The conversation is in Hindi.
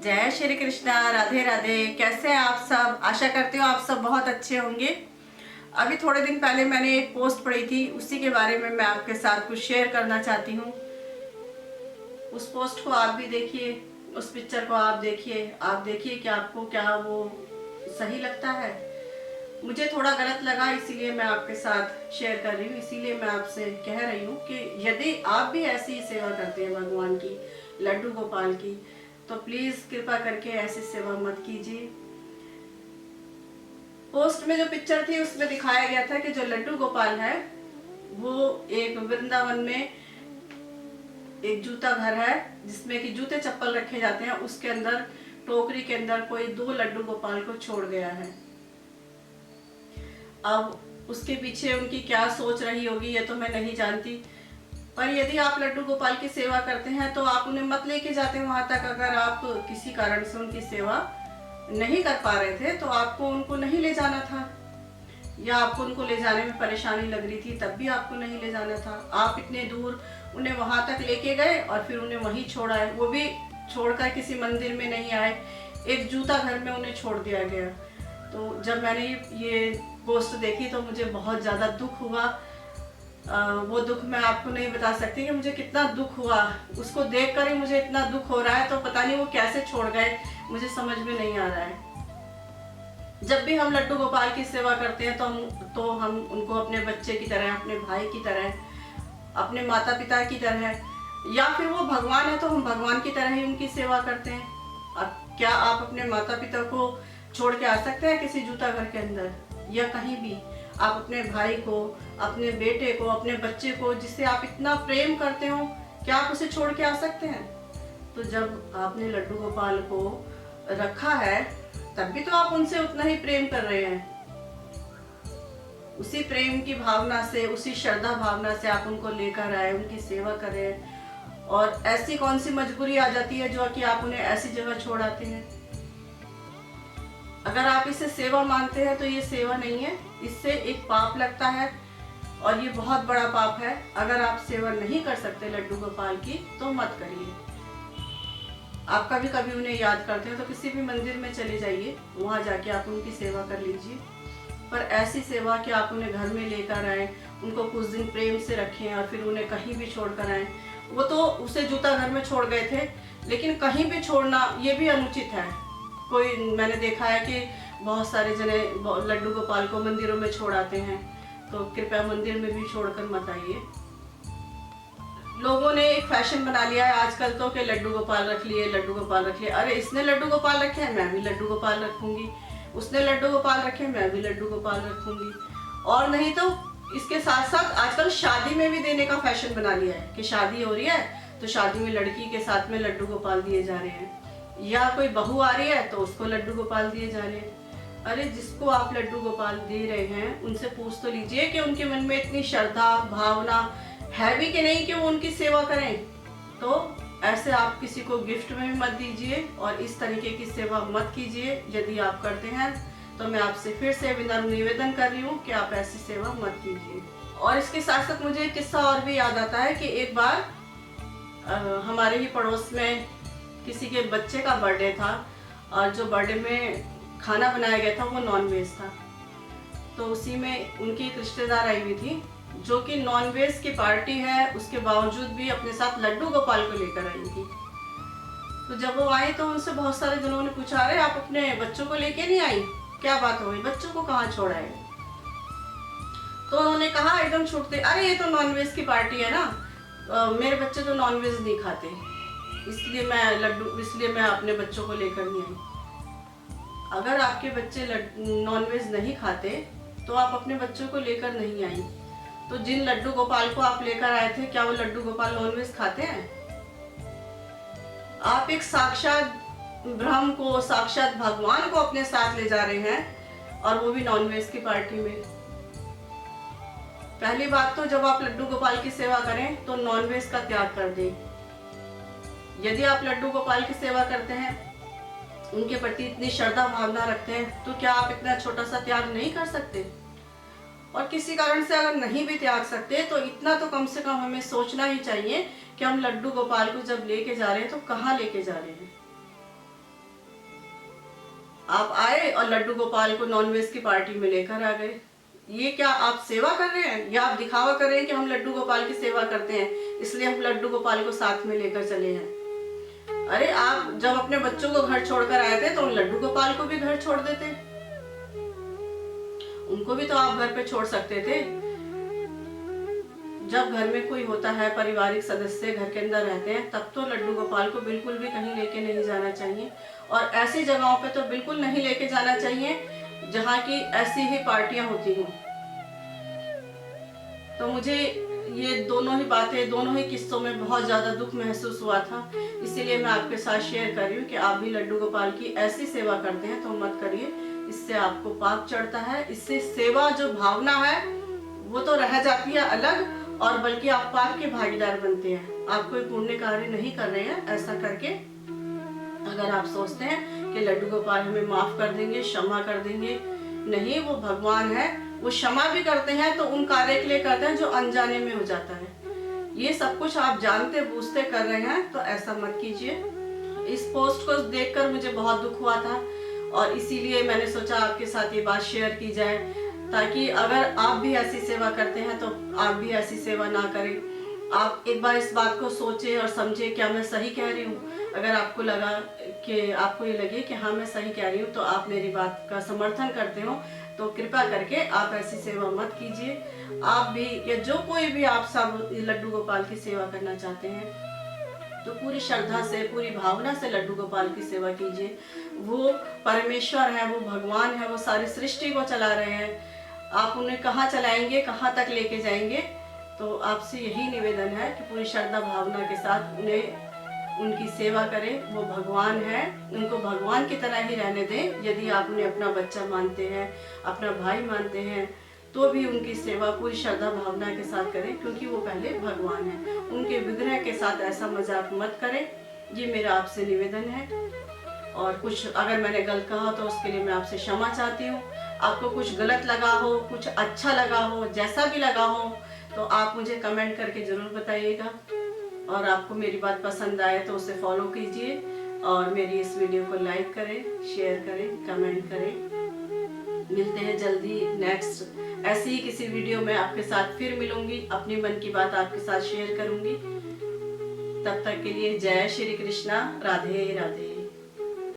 जय श्री कृष्णा। राधे राधे। कैसे हैं आप सब? आशा करती हूँ आप सब बहुत अच्छे होंगे। अभी थोड़े दिन पहले मैंने एक पोस्ट पढ़ी थी, उसी के बारे में मैं आपके साथ कुछ शेयर करना चाहती हूँ। उस पोस्ट को आप भी देखिए, उस पिक्चर को आप देखिए कि आपको क्या वो सही लगता है। मुझे थोड़ा गलत लगा, इसीलिए मैं आपके साथ शेयर कर रही हूँ। इसीलिए मैं आपसे कह रही हूँ कि यदि आप भी ऐसी सेवा करते हैं भगवान की, लड्डू गोपाल की, तो प्लीज कृपा करके ऐसी सेवा मत कीजिए। पोस्ट में जो पिक्चर थी उसमें दिखाया गया था कि जो लड्डू गोपाल है वो एक वृंदावन में एक जूता घर है जिसमें कि जूते चप्पल रखे जाते हैं, उसके अंदर टोकरी के अंदर कोई 2 लड्डू गोपाल को छोड़ गया है। अब उसके पीछे उनकी क्या सोच रही होगी ये तो मैं नहीं जानती, पर यदि आप लड्डू गोपाल की सेवा करते हैं तो आप उन्हें मत लेके जाते वहां तक। अगर आप किसी कारण से उनकी सेवा नहीं कर पा रहे थे तो आपको उनको नहीं ले जाना था, या आपको उनको ले जाने में परेशानी लग रही थी तब भी आपको नहीं ले जाना था। आप इतने दूर उन्हें वहां तक लेके गए और फिर उन्हें वहीं छोड़ा है, वो भी छोड़कर किसी मंदिर में नहीं आए, एक जूता घर में उन्हें छोड़ दिया गया। तो जब मैंने ये पोस्ट देखी तो मुझे बहुत ज़्यादा दुख हुआ। वो दुख मैं आपको नहीं बता सकती कि मुझे कितना दुख हुआ। उसको देखकर ही मुझे इतना दुख हो रहा है, तो पता नहीं वो कैसे छोड़ गए, मुझे समझ में नहीं आ रहा है। जब भी हम लड्डू गोपाल की सेवा करते हैं तो हम उनको अपने बच्चे की तरह, अपने भाई की तरह, अपने माता पिता की तरह, या फिर वो भगवान है तो हम भगवान की तरह ही उनकी सेवा करते हैं। अब क्या आप अपने माता पिता को छोड़ के आ सकते हैं किसी जूता घर के अंदर या कहीं भी? आप अपने भाई को, अपने बेटे को, अपने बच्चे को जिससे आप इतना प्रेम करते हो, क्या आप उसे छोड़ के आ सकते हैं? तो जब आपने लड्डू गोपाल को रखा है तब भी तो आप उनसे उतना ही प्रेम कर रहे हैं। उसी प्रेम की भावना से, उसी श्रद्धा भावना से आप उनको लेकर आए, उनकी सेवा करें, और ऐसी कौन सी मजबूरी आ जाती है जो कि आप उन्हें ऐसी जगह छोड़ आते हैं? अगर आप इसे सेवा मानते हैं तो ये सेवा नहीं है, इससे एक पाप लगता है और ये बहुत बड़ा पाप है। अगर आप सेवा नहीं कर सकते लड्डू गोपाल की तो मत करिए। आप कभी कभी उन्हें याद करते हैं तो किसी भी मंदिर में चले जाइए, वहां जाके आप उनकी सेवा कर लीजिए। पर ऐसी सेवा कि आप उन्हें घर में लेकर आए, उनको कुछ दिन प्रेम से रखें और फिर उन्हें कहीं भी छोड़ कर आए। वो तो उसे जूता घर में छोड़ गए थे, लेकिन कहीं भी छोड़ना ये भी अनुचित है। कोई मैंने देखा है कि बहुत सारे जने लड्डू गोपाल को मंदिरों में छोड़ आते हैं, तो कृपया मंदिर में भी छोड़कर मत आइए। लोगों ने एक फैशन बना लिया है आजकल तो कि लड्डू गोपाल रख लिए, लड्डू गोपाल रख लिए। अरे इसने लड्डू गोपाल रखे हैं, मैं भी लड्डू गोपाल रखूंगी। उसने लड्डू गोपाल रखे, मैं भी लड्डू गोपाल रखूंगी। और नहीं तो इसके साथ साथ आजकल शादी में भी देने का फैशन बना लिया है कि शादी हो रही है तो शादी में लड़की के साथ में लड्डू गोपाल दिए जा रहे हैं, या कोई बहू आ रही है तो उसको लड्डू गोपाल दिए जा रहे हैं। अरे जिसको आप लड्डू गोपाल दे रहे हैं उनसे पूछ तो लीजिए कि उनके मन में इतनी श्रद्धा भावना है भी कि नहीं कि वो उनकी सेवा करें। तो ऐसे आप किसी को गिफ्ट में भी मत दीजिए और इस तरीके की सेवा मत कीजिए। यदि आप करते हैं तो मैं आपसे फिर से विनम्र निवेदन कर रही हूँ कि आप ऐसी सेवा मत कीजिए। और इसके साथ साथ मुझे एक किस्सा और भी याद आता है कि एक बार हमारे ही पड़ोस में किसी के बच्चे का बर्थडे था, और जो बर्थडे में खाना बनाया गया था वो नॉनवेज था। तो उसी में उनकी एक रिश्तेदार आई हुई थी जो कि नॉनवेज की पार्टी है, उसके बावजूद भी अपने साथ लड्डू गोपाल को लेकर आई थी। तो जब वो आई तो उनसे बहुत सारे जनों ने पूछा, अरे आप अपने बच्चों को लेके नहीं आई, क्या बात हो गई, बच्चों को कहाँ छोड़ा है? तो उन्होंने कहा एकदम छूटते, अरे ये तो नॉनवेज की पार्टी है ना, मेरे बच्चे तो नॉनवेज नहीं खाते, इसलिए मैं अपने बच्चों को लेकर नहीं आई। अगर आपके बच्चे नॉनवेज नहीं खाते तो आप अपने बच्चों को लेकर नहीं आई। तो जिन लड्डू गोपाल को आप लेकर आए थे, क्या वो लड्डू गोपाल नॉनवेज खाते हैं? आप एक साक्षात ब्रह्म को, साक्षात भगवान को अपने साथ ले जा रहे हैं, और वो भी नॉनवेज की पार्टी में। पहली बात तो जब आप लड्डू गोपाल की सेवा करें तो नॉनवेज का त्याग कर दें। यदि आप लड्डू गोपाल की सेवा करते हैं, उनके प्रति इतनी श्रद्धा भावना रखते हैं, तो क्या आप इतना छोटा सा त्याग नहीं कर सकते? और किसी कारण से अगर नहीं भी त्याग सकते तो इतना तो कम से कम हमें सोचना ही चाहिए कि हम लड्डू गोपाल को जब लेके जा रहे हैं तो कहाँ लेके जा रहे हैं। आप आए और लड्डू गोपाल को नॉनवेज की पार्टी में लेकर आ गए। ये क्या आप सेवा कर रहे हैं, या आप दिखावा कर रहे हैं कि हम लड्डू गोपाल की सेवा करते हैं इसलिए हम लड्डू गोपाल को साथ में लेकर चले हैं। अरे आप जब अपने बच्चों को घर छोड़कर आए थे तो लड्डू गोपाल को भी घर छोड़ देते, उनको भी तो आप घर पे छोड़ सकते थे। जब घर में कोई होता है, पारिवारिक सदस्य घर के अंदर रहते हैं, तब तो लड्डू गोपाल को बिल्कुल भी कहीं लेके नहीं जाना चाहिए। और ऐसी जगहों पे तो बिल्कुल नहीं लेके जाना चाहिए जहाँ की ऐसी ही पार्टियां होती हों। तो मुझे ये दोनों ही बातें, दोनों ही किस्सों में बहुत ज़्यादा दुख महसूस हुआ था। इसीलिए मैं आपके साथ शेयर कर रही हूँ कि आप भी लड्डू गोपाल की ऐसी सेवा करते हैं तो मत करिए, इससे आपको पाप चढ़ता है। इससे सेवा जो भावना है वो तो रह जाती है अलग, और बल्कि आप पाप के भागीदार बनते हैं। आप कोई पुण्य कार्य नहीं कर रहे हैं ऐसा करके। अगर आप सोचते हैं कि लड्डू गोपाल हमें माफ कर देंगे, क्षमा कर देंगे, नहीं, वो भगवान है, वो क्षमा भी करते हैं तो उन कार्य के लिए करते हैं जो अनजाने में हो जाता है। ये सब कुछ आप जानते बूझते कर रहे हैं तो ऐसा मत कीजिए। इस पोस्ट को देखकर मुझे बहुत दुख हुआ था और इसीलिए मैंने सोचा आपके साथ ये बात शेयर की जाए, ताकि अगर आप भी ऐसी सेवा करते हैं तो आप भी ऐसी सेवा ना करें। आप एक बार इस बात को सोचें और समझें, क्या मैं सही कह रही हूँ। अगर आपको लगा कि आपको ये लगे कि हाँ मैं सही कह रही हूँ, तो आप मेरी बात का समर्थन करते हो, तो कृपया करके आप ऐसी सेवा मत कीजिए। आप भी या जो कोई भी आप सब लड्डू गोपाल की सेवा करना चाहते हैं तो पूरी श्रद्धा से, पूरी भावना से लड्डू गोपाल की सेवा कीजिए। वो परमेश्वर है, वो भगवान है, वो सारी सृष्टि को चला रहे हैं। आप उन्हें कहाँ चलाएंगे, कहाँ तक लेके जाएंगे। तो आपसे यही निवेदन है कि पूरी श्रद्धा भावना के साथ उनकी सेवा करें। वो भगवान है, उनको भगवान की तरह ही रहने दें। यदि आप उन्हें अपना बच्चा मानते हैं, अपना भाई मानते हैं, तो भी उनकी सेवा पूरी श्रद्धा भावना के साथ करें, क्योंकि वो पहले भगवान है। उनके विग्रह के साथ ऐसा मजाक मत करें, ये मेरा आपसे निवेदन है। और कुछ अगर मैंने गलत कहा तो उसके लिए मैं आपसे क्षमा चाहती हूँ। आपको कुछ गलत लगा हो, कुछ अच्छा लगा हो, जैसा भी लगा हो, तो आप मुझे कमेंट करके ज़रूर बताइएगा। और आपको मेरी बात पसंद आए तो उसे फॉलो कीजिए और मेरी इस वीडियो को लाइक करें, शेयर करें, कमेंट करें। मिलते हैं जल्दी नेक्स्ट ऐसी ही किसी वीडियो में आपके साथ फिर मिलूंगी, अपनी मन की बात आपके साथ शेयर करूंगी। तब तक के लिए जय श्री कृष्णा, राधे राधे।